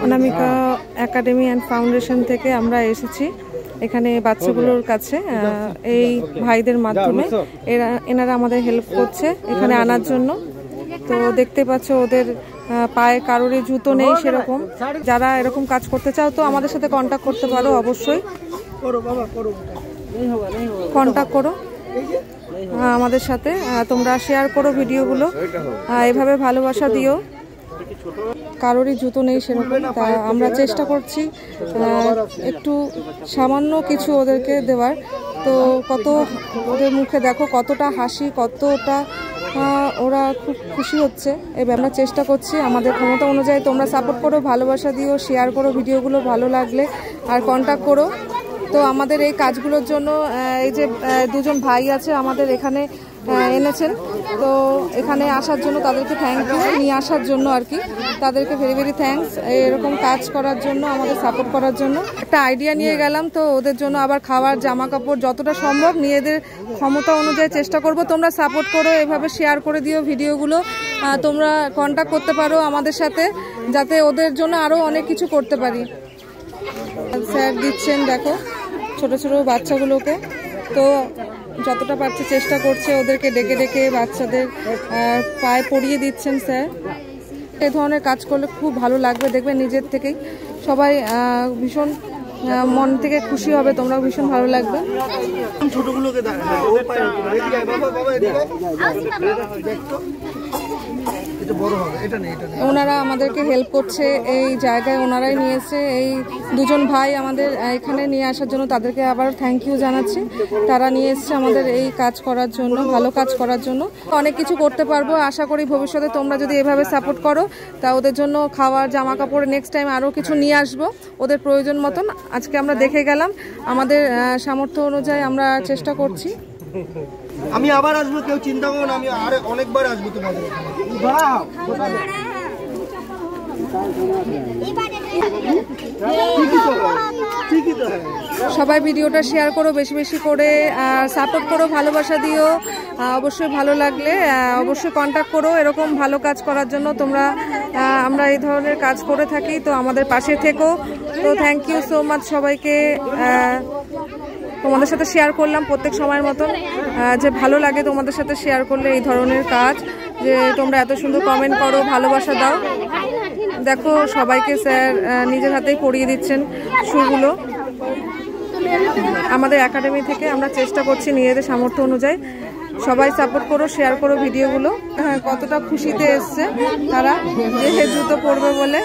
Anamika academy and foundation থেকে আমরা এসেছি এখানে বাচ্চাগুলোর কাছে এই ভাইদের মাধ্যমে এনারা আমাদের হেল্প করছে এখানে আনার জন্য। তো দেখতে পাচ্ছ ওদের পায়ে কারোরই জুতো নেই সেরকম। যারা এরকম কাজ করতে চাও তো আমাদের সাথে কন্ট্যাক্ট করতে পারো, অবশ্যই কন্ট্যাক্ট করো আমাদের সাথে। তোমরা শেয়ার করো ভিডিওগুলো, এভাবে ভালোবাসা দিও। কারোরই জুতো নেই সেরকম, তা আমরা চেষ্টা করছি একটু সামান্য কিছু ওদেরকে দেওয়ার। তো কত ওদের মুখে দেখো কতটা হাসি, কতটা ওরা খুব খুশি হচ্ছে। এবার আমরা চেষ্টা করছি আমাদের ক্ষমতা অনুযায়ী। তোমরা সাপোর্ট করো, ভালোবাসা দিও, শেয়ার করো ভিডিওগুলো ভালো লাগলে, আর কন্ট্যাক্ট করো। তো আমাদের এই কাজগুলোর জন্য এই যে দুজন ভাই আছে আমাদের এখানে এনেছেন, তো এখানে আসার জন্য তাদেরকে থ্যাংক ইউ, নিয়ে আসার জন্য আর কি। তাদেরকে ভেরি ভেরি থ্যাঙ্কস এরকম কাজ করার জন্য, আমাদের সাপোর্ট করার জন্য। একটা আইডিয়া নিয়ে গেলাম, তো ওদের জন্য আবার খাবার, জামা কাপড় যতটা সম্ভব নিজেদের ক্ষমতা অনুযায়ী চেষ্টা করব। তোমরা সাপোর্ট করো, এভাবে শেয়ার করে দিও ভিডিওগুলো। তোমরা কন্ট্যাক্ট করতে পারো আমাদের সাথে, যাতে ওদের জন্য আরও অনেক কিছু করতে পারি। স্যার দিচ্ছেন দেখো ছোট ছোট বাচ্চাগুলোকে, তো যতটা পারছে চেষ্টা করছে ওদেরকে ডেকে ডেকে বাচ্চাদের পায়ে পরিয়ে দিচ্ছেন স্যার। এই ধরনের কাজ করলে খুব ভালো লাগবে, দেখবে নিজের থেকেই সবাই ভীষণ মন থেকে খুশি হবে, তোমরাও ভীষণ ভালো লাগবে। ওনারা আমাদেরকে হেল্প করছে এই জায়গায়, ওনারাই নিয়েছে এই দুজন ভাই আমাদের এখানে নিয়ে আসার জন্য। তাদেরকে আবার থ্যাংক ইউ জানাচ্ছি। তারা নিয়ে এসছে আমাদের এই কাজ করার জন্য, ভালো কাজ করার জন্য। অনেক কিছু করতে পারবো আশা করি ভবিষ্যতে। তোমরা যদি এভাবে সাপোর্ট করো তা ওদের জন্য খাওয়ার, জামা কাপড় নেক্সট টাইম আরও কিছু নিয়ে আসবো ওদের প্রয়োজন মতন। আজকে আমরা দেখে গেলাম, আমাদের সামর্থ্য অনুযায়ী আমরা চেষ্টা করছি। আমি আবার আসবো, কেউ চিন্তা করো না, আমি আরে অনেকবার আসবো তোমাদের। সবাই ভিডিওটা শেয়ার করো বেশি বেশি করে, সাপোর্ট করো, ভালোবাসা দিও। অবশ্যই ভালো লাগলে অবশ্যই কন্ট্যাক্ট করো এরকম ভালো কাজ করার জন্য। তোমরা আমরা এই ধরনের কাজ করে থাকি, তো আমাদের পাশে থেকো। তো থ্যাংক ইউ সো মাচ সবাইকে। তোমাদের সাথে শেয়ার করলাম প্রত্যেক সময়ের মতন, যে ভালো লাগে তোমাদের সাথে শেয়ার করলে এই ধরনের কাজ, যে তোমরা এত সুন্দর কমেন্ট করো, ভালোবাসা দাও। দেখো সবাইকে স্যার নিজের হাতেই পরিয়ে দিচ্ছেন শুগুলো। আমাদের একাডেমি থেকে আমরা চেষ্টা করছি নিজেদের সামর্থ্য অনুযায়ী। সবাই সাপোর্ট করো, শেয়ার করো ভিডিওগুলো। হ্যাঁ, কতটা খুশিতে এসছে তারা যে জুতো পরবে বলে।